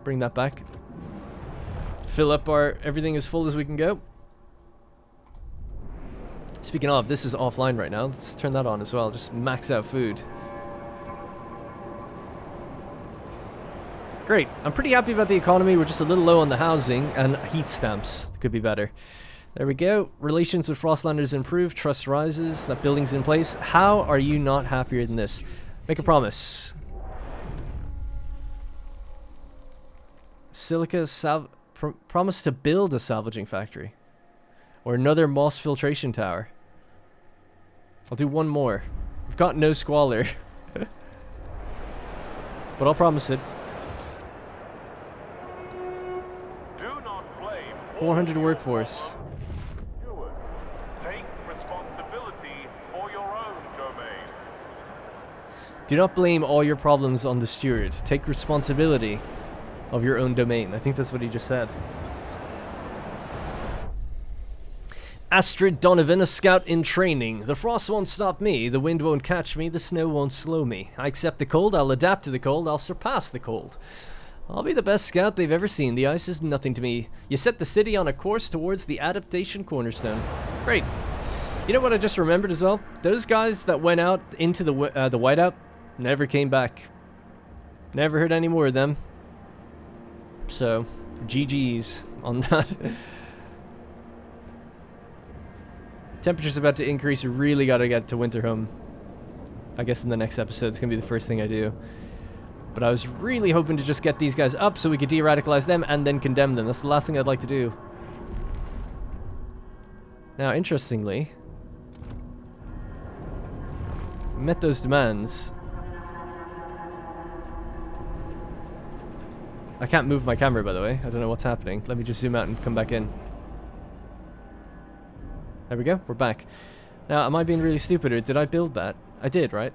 [SPEAKER 1] Bring that back. Fill up our... Everything as full as we can go. Speaking of, this is offline right now. Let's turn that on as well. Just max out food. Great. I'm pretty happy about the economy. We're just a little low on the housing and heat stamps. Could be better. There we go. Relations with Frostlanders improve. Trust rises. That building's in place. How are you not happier than this? Make a promise. Silica promise to build a salvaging factory. Or another moss filtration tower. I'll do one more. We've got no squalor. But I'll promise it. 400 workforce.
[SPEAKER 2] Take responsibility for your own domain.
[SPEAKER 1] Do not blame all your problems on the steward. Take responsibility of your own domain. I think that's what he just said. Astrid Donovan, a scout in training. The frost won't stop me, the wind won't catch me, the snow won't slow me. I accept the cold, I'll adapt to the cold, I'll surpass the cold. I'll be the best scout they've ever seen, the ice is nothing to me. You set the city on a course towards the adaptation cornerstone. Great. You know what I just remembered as well? Those guys that went out into the whiteout never came back. Never heard any more of them. So, GG's on that. Temperature's about to increase. We really gotta get to Winterhome. I guess in the next episode, it's gonna be the first thing I do. But I was really hoping to just get these guys up so we could de-radicalize them and then condemn them. That's the last thing I'd like to do. Now, interestingly, we met those demands. I can't move my camera, by the way. I don't know what's happening. Let me just zoom out and come back in. There we go, we're back. Now, am I being really stupid, or did I build that? I did, right?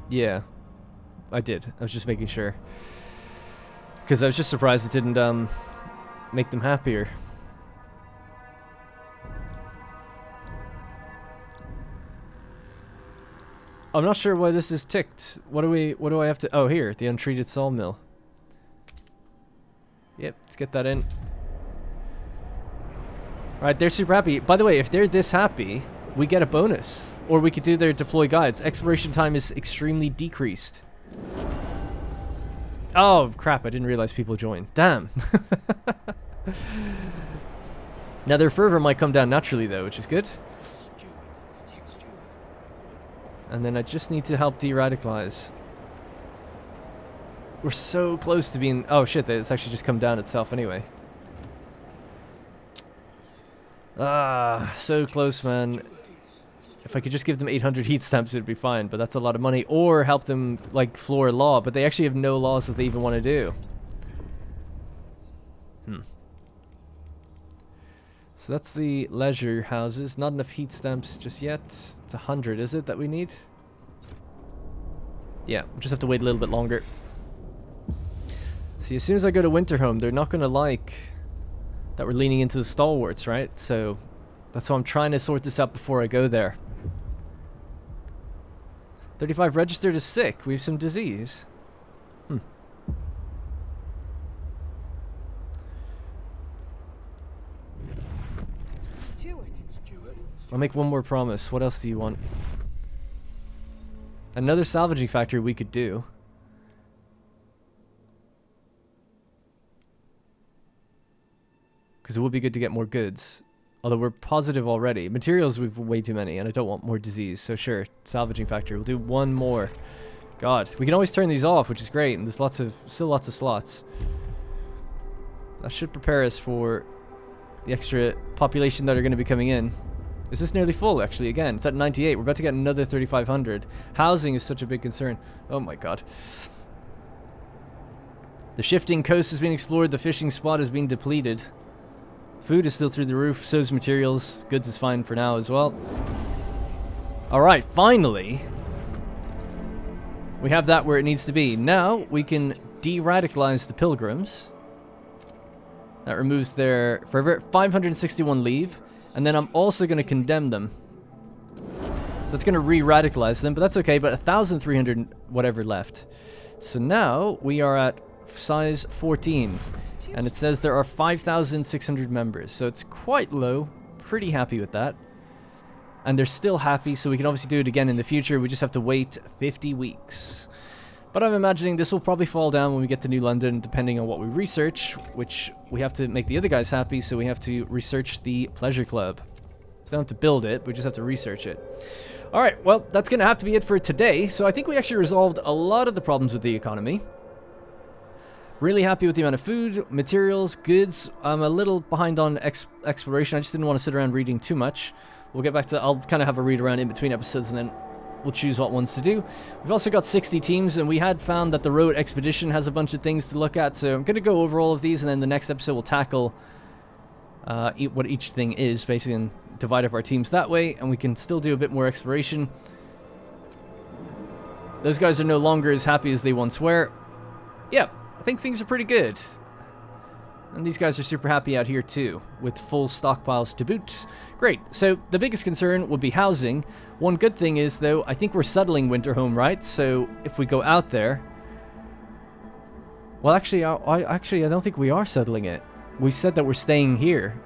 [SPEAKER 1] Yeah, I did. I was just making sure. Because I was just surprised it didn't make them happier. I'm not sure why this is ticked. What do I have to... Oh, here, the untreated sawmill. Yep, let's get that in. Alright, they're super happy. By the way, if they're this happy, we get a bonus. Or we could do their deploy guides. Exploration time is extremely decreased. Oh, crap, I didn't realize people joined. Damn. Now, their fervor might come down naturally, though, which is good. And then I just need to help de-radicalize. We're so close to being... Oh shit, it's actually just come down itself anyway. Ah, so close, man. If I could just give them 800 heat stamps, it'd be fine, but that's a lot of money. Or help them, like, floor law, but they actually have no laws that they even want to do. So that's the leisure houses. Not enough heat stamps just yet. It's 100, is it, that we need? Yeah, we just have to wait a little bit longer. See, as soon as I go to Winterhome, they're not going to like that we're leaning into the stalwarts, right? So that's why I'm trying to sort this out before I go there. 35 registered as sick. We have some disease. I'll make one more promise. What else do you want? Another salvaging factory we could do. Because it would be good to get more goods. Although we're positive already. Materials, we've way too many, and I don't want more disease. So sure, salvaging factory. We'll do one more. God, we can always turn these off, which is great. And there's still lots of slots. That should prepare us for the extra population that are going to be coming in. Is this nearly full, actually? Again, it's at 98. We're about to get another 3,500. Housing is such a big concern. Oh my god. The shifting coast is being explored. The fishing spot is being depleted. Food is still through the roof. So is materials. Goods is fine for now as well. Alright, finally. We have that where it needs to be. Now, we can de-radicalize the pilgrims. That removes their fervor. 561 leave. And then I'm also going to condemn them. So it's going to re-radicalize them, but that's okay. But 1,300 whatever left. So now we are at size 14, and it says there are 5,600 members, so it's quite low. Pretty happy with that. And they're still happy, so we can obviously do it again in the future. We just have to wait 50 weeks. But I'm imagining this will probably fall down when we get to New London, depending on what we research, which we have to make the other guys happy, so we have to research the Pleasure Club. We don't have to build it, we just have to research it. Alright, well, that's going to have to be it for today. So I think we actually resolved a lot of the problems with the economy. Really happy with the amount of food, materials, goods. I'm a little behind on exploration. I just didn't want to sit around reading too much. We'll get back to... I'll kind of have a read around in between episodes, and then we'll choose what ones to do. We've also got 60 teams, and we had found that the road expedition has a bunch of things to look at, so I'm going to go over all of these, and then the next episode we'll tackle what each thing is, basically, and divide up our teams that way, and we can still do a bit more exploration. Those guys are no longer as happy as they once were. Yeah, I think things are pretty good. And these guys are super happy out here too, with full stockpiles to boot. Great. So the biggest concern would be housing. One good thing is, though, I think we're settling Winterhome, right? So if we go out there... Well, actually, I don't think we are settling it. We said that we're staying here.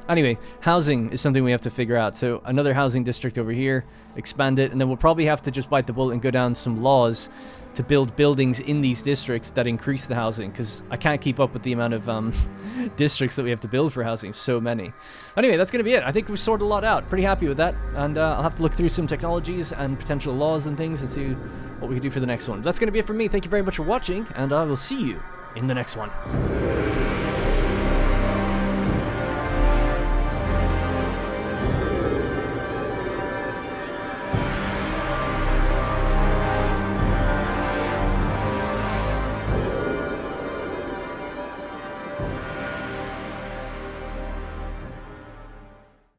[SPEAKER 1] Anyway, housing is something we have to figure out. So another housing district over here, expand it, and then we'll probably have to just bite the bullet and go down some laws to build buildings in these districts that increase the housing, because I can't keep up with the amount of districts that we have to build for housing. So many. Anyway, that's going to be it. I think we've sorted a lot out. Pretty happy with that. And I'll have to look through some technologies and potential laws and things and see what we can do for the next one. That's going to be it from me. Thank you very much for watching, and I will see you in the next one.